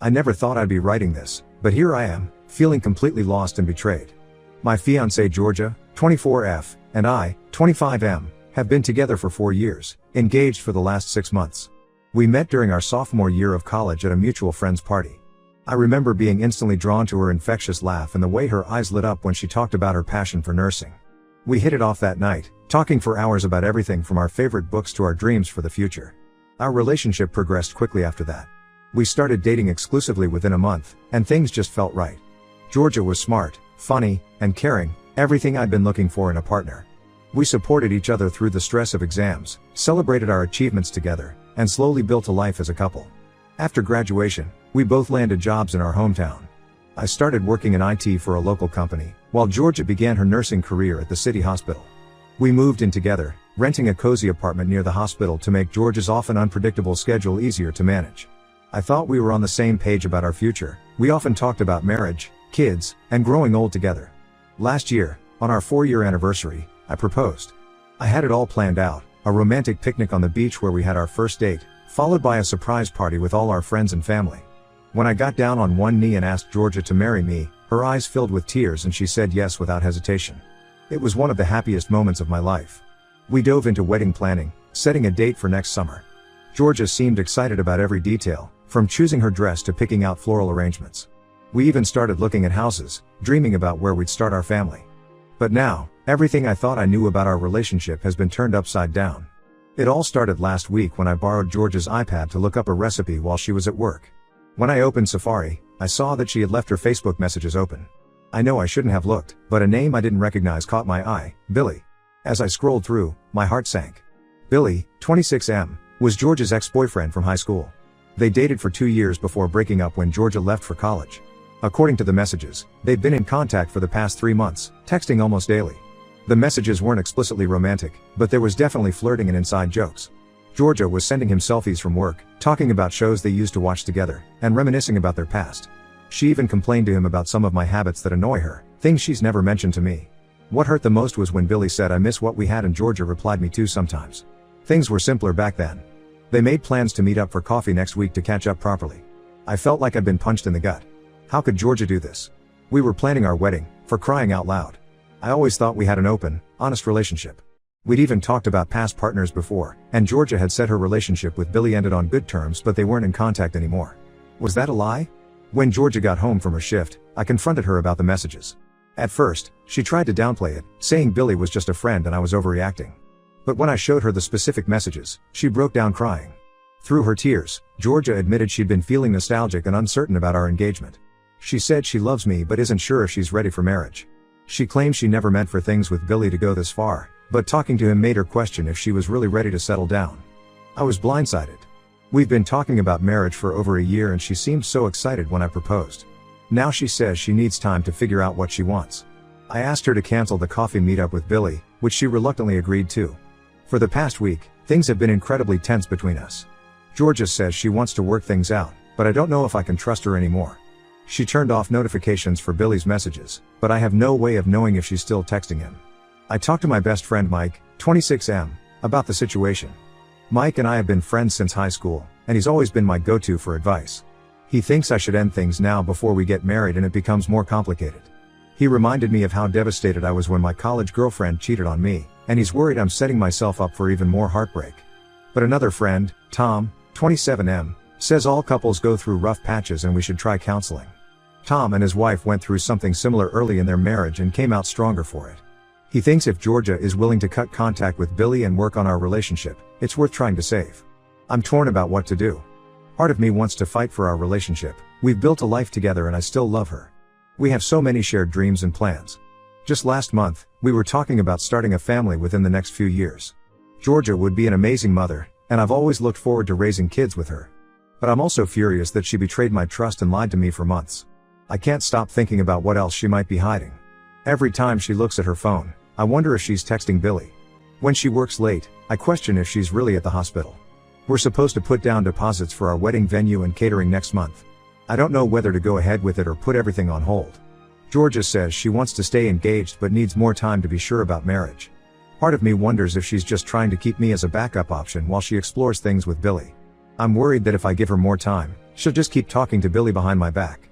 I never thought I'd be writing this, but here I am, feeling completely lost and betrayed. My fiancée Georgia, 24F, and I, 25M, have been together for 4 years, engaged for the last 6 months. We met during our sophomore year of college at a mutual friend's party. I remember being instantly drawn to her infectious laugh and the way her eyes lit up when she talked about her passion for nursing. We hit it off that night, talking for hours about everything from our favorite books to our dreams for the future. Our relationship progressed quickly after that. We started dating exclusively within a month, and things just felt right. Georgia was smart, funny, and caring, everything I'd been looking for in a partner. We supported each other through the stress of exams, celebrated our achievements together, and slowly built a life as a couple. After graduation, we both landed jobs in our hometown. I started working in IT for a local company, while Georgia began her nursing career at the city hospital. We moved in together, renting a cozy apartment near the hospital to make Georgia's often unpredictable schedule easier to manage. I thought we were on the same page about our future. We often talked about marriage, kids, and growing old together. Last year, on our 4-year anniversary, I proposed. I had it all planned out, a romantic picnic on the beach where we had our first date, followed by a surprise party with all our friends and family. When I got down on one knee and asked Georgia to marry me, her eyes filled with tears and she said yes without hesitation. It was one of the happiest moments of my life. We dove into wedding planning, setting a date for next summer. Georgia seemed excited about every detail, from choosing her dress to picking out floral arrangements. We even started looking at houses, dreaming about where we'd start our family. But now, everything I thought I knew about our relationship has been turned upside down. It all started last week when I borrowed Georgia's iPad to look up a recipe while she was at work. When I opened Safari, I saw that she had left her Facebook messages open. I know I shouldn't have looked, but a name I didn't recognize caught my eye, Billy. As I scrolled through, my heart sank. Billy, 26M, was Georgia's ex-boyfriend from high school. They dated for 2 years before breaking up when Georgia left for college. According to the messages, they'd been in contact for the past 3 months, texting almost daily. The messages weren't explicitly romantic, but there was definitely flirting and inside jokes. Georgia was sending him selfies from work, talking about shows they used to watch together, and reminiscing about their past. She even complained to him about some of my habits that annoy her, things she's never mentioned to me. What hurt the most was when Billy said I miss what we had and Georgia replied me too sometimes. Things were simpler back then. They made plans to meet up for coffee next week to catch up properly. I felt like I'd been punched in the gut. How could Georgia do this? We were planning our wedding, for crying out loud. I always thought we had an open, honest relationship. We'd even talked about past partners before, and Georgia had said her relationship with Billy ended on good terms but they weren't in contact anymore. Was that a lie? When Georgia got home from her shift, I confronted her about the messages. At first, she tried to downplay it, saying Billy was just a friend and I was overreacting. But when I showed her the specific messages, she broke down crying. Through her tears, Georgia admitted she'd been feeling nostalgic and uncertain about our engagement. She said she loves me but isn't sure if she's ready for marriage. She claims she never meant for things with Billy to go this far, but talking to him made her question if she was really ready to settle down. I was blindsided. We've been talking about marriage for over a year and she seemed so excited when I proposed. Now she says she needs time to figure out what she wants. I asked her to cancel the coffee meetup with Billy, which she reluctantly agreed to. For the past week, things have been incredibly tense between us. Georgia says she wants to work things out, but I don't know if I can trust her anymore. She turned off notifications for Billy's messages, but I have no way of knowing if she's still texting him. I talked to my best friend Mike, 26M, about the situation. Mike and I have been friends since high school, and he's always been my go-to for advice. He thinks I should end things now before we get married and it becomes more complicated. He reminded me of how devastated I was when my college girlfriend cheated on me, and he's worried I'm setting myself up for even more heartbreak. But another friend, Tom, 27M, says all couples go through rough patches and we should try counseling. Tom and his wife went through something similar early in their marriage and came out stronger for it. He thinks if Georgia is willing to cut contact with Billy and work on our relationship, it's worth trying to save. I'm torn about what to do. Part of me wants to fight for our relationship. We've built a life together and I still love her. We have so many shared dreams and plans. Just last month, we were talking about starting a family within the next few years. Georgia would be an amazing mother, and I've always looked forward to raising kids with her. But I'm also furious that she betrayed my trust and lied to me for months. I can't stop thinking about what else she might be hiding. Every time she looks at her phone, I wonder if she's texting Billy. When she works late, I question if she's really at the hospital. We're supposed to put down deposits for our wedding venue and catering next month. I don't know whether to go ahead with it or put everything on hold. Georgia says she wants to stay engaged but needs more time to be sure about marriage. Part of me wonders if she's just trying to keep me as a backup option while she explores things with Billy. I'm worried that if I give her more time, She'll just keep talking to Billy behind my back.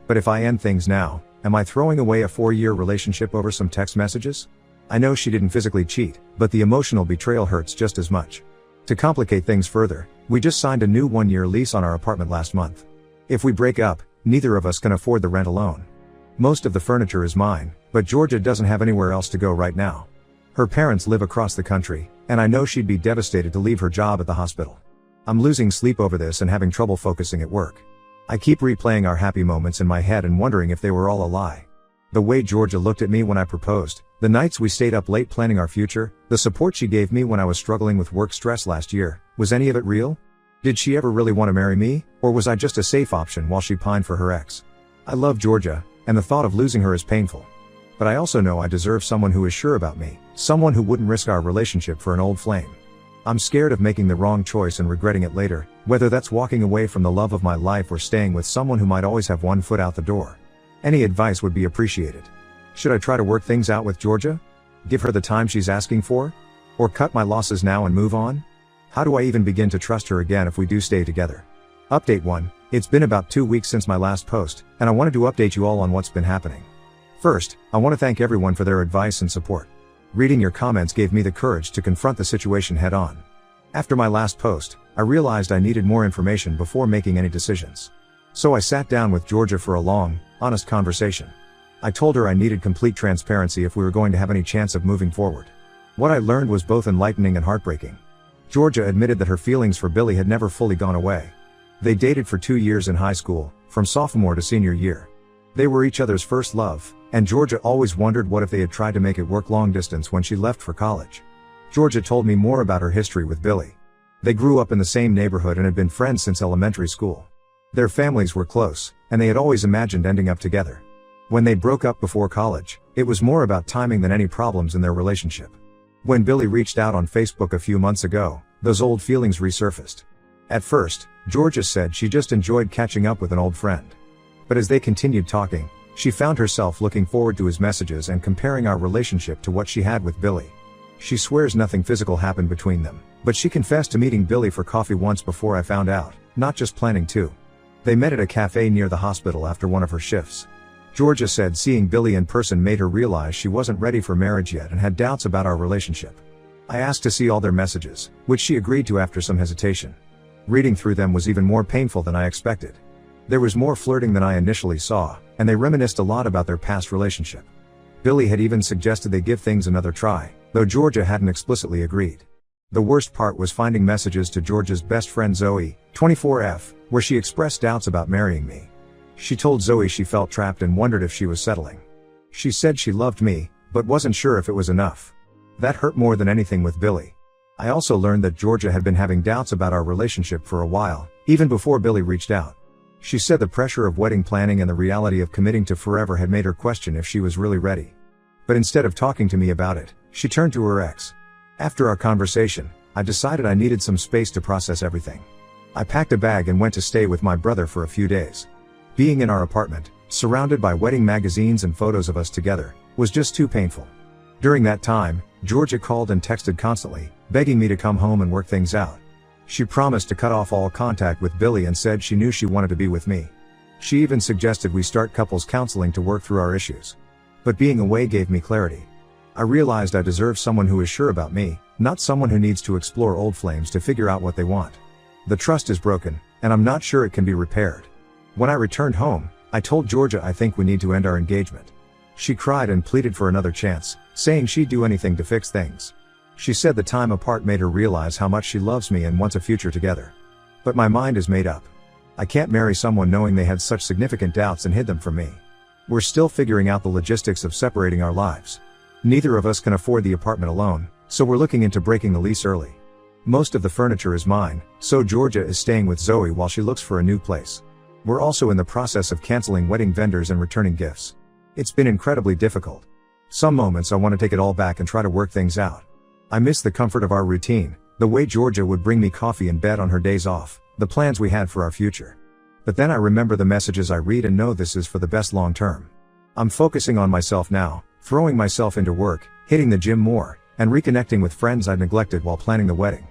But if I end things now, am I throwing away a 4-year relationship over some text messages? I know she didn't physically cheat, but the emotional betrayal hurts just as much. To complicate things further, we just signed a new 1-year lease on our apartment last month. If we break up, neither of us can afford the rent alone. Most of the furniture is mine, but Georgia doesn't have anywhere else to go right now. Her parents live across the country, and I know she'd be devastated to leave her job at the hospital. I'm losing sleep over this and having trouble focusing at work. I keep replaying our happy moments in my head and wondering if they were all a lie. The way Georgia looked at me when I proposed, the nights we stayed up late planning our future, the support she gave me when I was struggling with work stress last year, was any of it real? Did she ever really want to marry me, or was I just a safe option while she pined for her ex? I love Georgia, and the thought of losing her is painful. But I also know I deserve someone who is sure about me, someone who wouldn't risk our relationship for an old flame. I'm scared of making the wrong choice and regretting it later, whether that's walking away from the love of my life or staying with someone who might always have one foot out the door. Any advice would be appreciated. Should I try to work things out with Georgia? Give her the time she's asking for? Or cut my losses now and move on? How do I even begin to trust her again if we do stay together? Update 1. It's been about 2 weeks since my last post, and I wanted to update you all on what's been happening. First, I want to thank everyone for their advice and support. Reading your comments gave me the courage to confront the situation head on. After my last post, I realized I needed more information before making any decisions. So I sat down with Georgia for a long, honest conversation. I told her I needed complete transparency if we were going to have any chance of moving forward. What I learned was both enlightening and heartbreaking. Georgia admitted that her feelings for Billy had never fully gone away. They dated for 2 years in high school, from sophomore to senior year. They were each other's first love, and Georgia always wondered what if they had tried to make it work long distance when she left for college. Georgia told me more about her history with Billy. They grew up in the same neighborhood and had been friends since elementary school. Their families were close, and they had always imagined ending up together. When they broke up before college, it was more about timing than any problems in their relationship. When Billy reached out on Facebook a few months ago, those old feelings resurfaced. At first, Georgia said she just enjoyed catching up with an old friend. But as they continued talking, she found herself looking forward to his messages and comparing our relationship to what she had with Billy. She swears nothing physical happened between them, but she confessed to meeting Billy for coffee once before I found out, not just planning to. They met at a cafe near the hospital after one of her shifts. Georgia said seeing Billy in person made her realize she wasn't ready for marriage yet and had doubts about our relationship. I asked to see all their messages, which she agreed to after some hesitation. Reading through them was even more painful than I expected. There was more flirting than I initially saw, and they reminisced a lot about their past relationship. Billy had even suggested they give things another try, though Georgia hadn't explicitly agreed. The worst part was finding messages to Georgia's best friend Zoe, 24F, where she expressed doubts about marrying me. She told Zoe she felt trapped and wondered if she was settling. She said she loved me, but wasn't sure if it was enough. That hurt more than anything with Billy. I also learned that Georgia had been having doubts about our relationship for a while, even before Billy reached out. She said the pressure of wedding planning and the reality of committing to forever had made her question if she was really ready. But instead of talking to me about it, she turned to her ex. After our conversation, I decided I needed some space to process everything. I packed a bag and went to stay with my brother for a few days. Being in our apartment, surrounded by wedding magazines and photos of us together, was just too painful. During that time, Georgia called and texted constantly, begging me to come home and work things out. She promised to cut off all contact with Billy and said she knew she wanted to be with me. She even suggested we start couples counseling to work through our issues. But being away gave me clarity. I realized I deserve someone who is sure about me, not someone who needs to explore old flames to figure out what they want. The trust is broken, and I'm not sure it can be repaired. When I returned home, I told Georgia I think we need to end our engagement. She cried and pleaded for another chance, saying she'd do anything to fix things. She said the time apart made her realize how much she loves me and wants a future together. But my mind is made up. I can't marry someone knowing they had such significant doubts and hid them from me. We're still figuring out the logistics of separating our lives. Neither of us can afford the apartment alone, so we're looking into breaking the lease early. Most of the furniture is mine, so Georgia is staying with Zoe while she looks for a new place. We're also in the process of canceling wedding vendors and returning gifts. It's been incredibly difficult. Some moments I want to take it all back and try to work things out. I miss the comfort of our routine, the way Georgia would bring me coffee in bed on her days off, the plans we had for our future. But then I remember the messages I read and know this is for the best long term. I'm focusing on myself now, throwing myself into work, hitting the gym more, and reconnecting with friends I'd neglected while planning the wedding.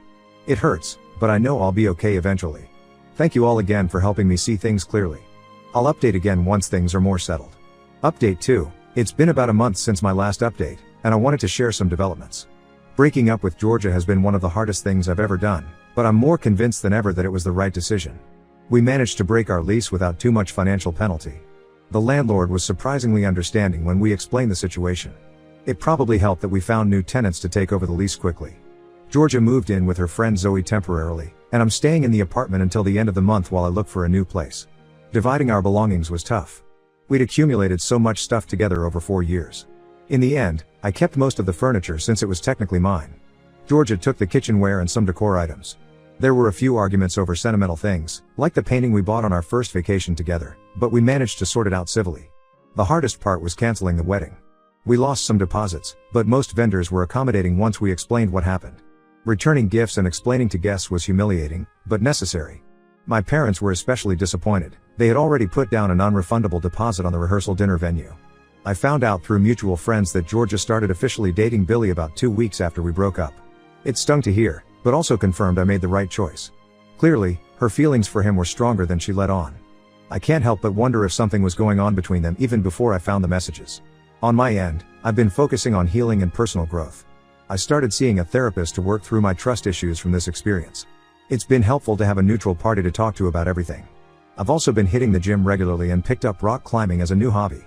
It hurts, but I know I'll be okay eventually. Thank you all again for helping me see things clearly. I'll update again once things are more settled. Update 2. It's been about a month since my last update, and I wanted to share some developments. Breaking up with Georgia has been one of the hardest things I've ever done, but I'm more convinced than ever that it was the right decision. We managed to break our lease without too much financial penalty. The landlord was surprisingly understanding when we explained the situation. It probably helped that we found new tenants to take over the lease quickly. Georgia moved in with her friend Zoe temporarily, and I'm staying in the apartment until the end of the month while I look for a new place. Dividing our belongings was tough. We'd accumulated so much stuff together over 4 years. In the end, I kept most of the furniture since it was technically mine. Georgia took the kitchenware and some decor items. There were a few arguments over sentimental things, like the painting we bought on our first vacation together, but we managed to sort it out civilly. The hardest part was canceling the wedding. We lost some deposits, but most vendors were accommodating once we explained what happened. Returning gifts and explaining to guests was humiliating, but necessary. My parents were especially disappointed. They had already put down a non-refundable deposit on the rehearsal dinner venue. I found out through mutual friends that Georgia started officially dating Billy about 2 weeks after we broke up. It stung to hear, but also confirmed I made the right choice. Clearly, her feelings for him were stronger than she let on. I can't help but wonder if something was going on between them even before I found the messages. On my end, I've been focusing on healing and personal growth. I started seeing a therapist to work through my trust issues from this experience. It's been helpful to have a neutral party to talk to about everything. I've also been hitting the gym regularly and picked up rock climbing as a new hobby.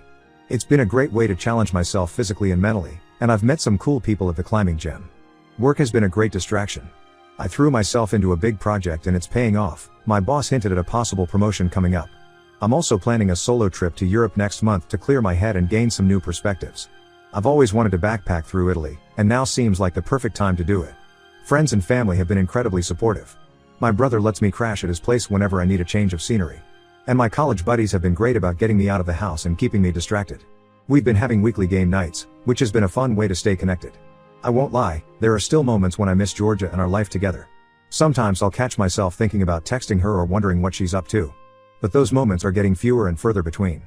It's been a great way to challenge myself physically and mentally, and I've met some cool people at the climbing gym. Work has been a great distraction. I threw myself into a big project and it's paying off. My boss hinted at a possible promotion coming up. I'm also planning a solo trip to Europe next month to clear my head and gain some new perspectives. I've always wanted to backpack through Italy, and now seems like the perfect time to do it. Friends and family have been incredibly supportive. My brother lets me crash at his place whenever I need a change of scenery. And my college buddies have been great about getting me out of the house and keeping me distracted. We've been having weekly game nights, which has been a fun way to stay connected. I won't lie, there are still moments when I miss Georgia and our life together. Sometimes I'll catch myself thinking about texting her or wondering what she's up to. But those moments are getting fewer and further between.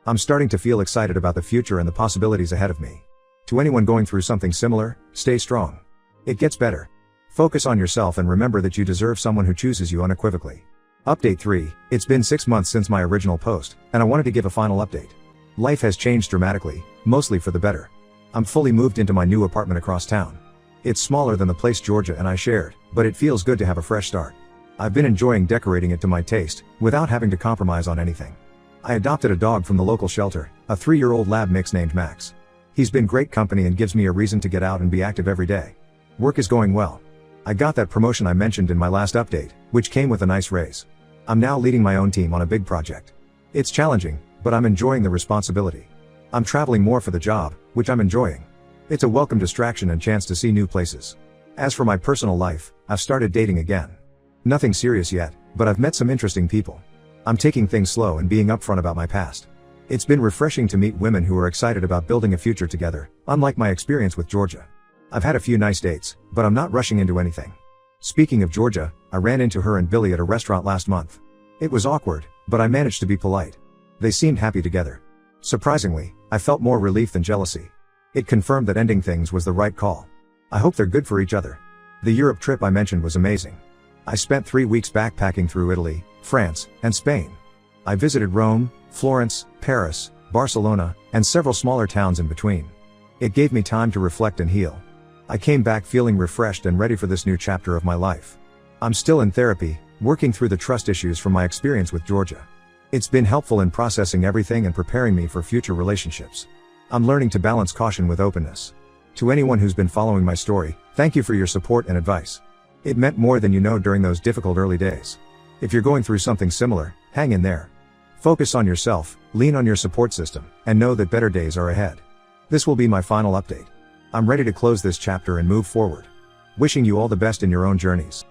I'm starting to feel excited about the future and the possibilities ahead of me. To anyone going through something similar, stay strong. It gets better. Focus on yourself and remember that you deserve someone who chooses you unequivocally. Update 3. It's been 6 months since my original post, and I wanted to give a final update. Life has changed dramatically, mostly for the better. I'm fully moved into my new apartment across town. It's smaller than the place Georgia and I shared, but it feels good to have a fresh start. I've been enjoying decorating it to my taste, without having to compromise on anything. I adopted a dog from the local shelter, a 3-year-old lab mix named Max. He's been great company and gives me a reason to get out and be active every day. Work is going well. I got that promotion I mentioned in my last update, which came with a nice raise. I'm now leading my own team on a big project. It's challenging, but I'm enjoying the responsibility. I'm traveling more for the job, which I'm enjoying. It's a welcome distraction and chance to see new places. As for my personal life, I've started dating again. Nothing serious yet, but I've met some interesting people. I'm taking things slow and being upfront about my past. It's been refreshing to meet women who are excited about building a future together, unlike my experience with Georgia. I've had a few nice dates, but I'm not rushing into anything. Speaking of Georgia, I ran into her and Billy at a restaurant last month. It was awkward, but I managed to be polite. They seemed happy together. Surprisingly, I felt more relief than jealousy. It confirmed that ending things was the right call. I hope they're good for each other. The Europe trip I mentioned was amazing. I spent 3 weeks backpacking through Italy, France, and Spain. I visited Rome, Florence, Paris, Barcelona, and several smaller towns in between. It gave me time to reflect and heal. I came back feeling refreshed and ready for this new chapter of my life. I'm still in therapy, working through the trust issues from my experience with Georgia. It's been helpful in processing everything and preparing me for future relationships. I'm learning to balance caution with openness. To anyone who's been following my story, thank you for your support and advice. It meant more than you know during those difficult early days. If you're going through something similar, hang in there. Focus on yourself, lean on your support system, and know that better days are ahead. This will be my final update. I'm ready to close this chapter and move forward. Wishing you all the best in your own journeys.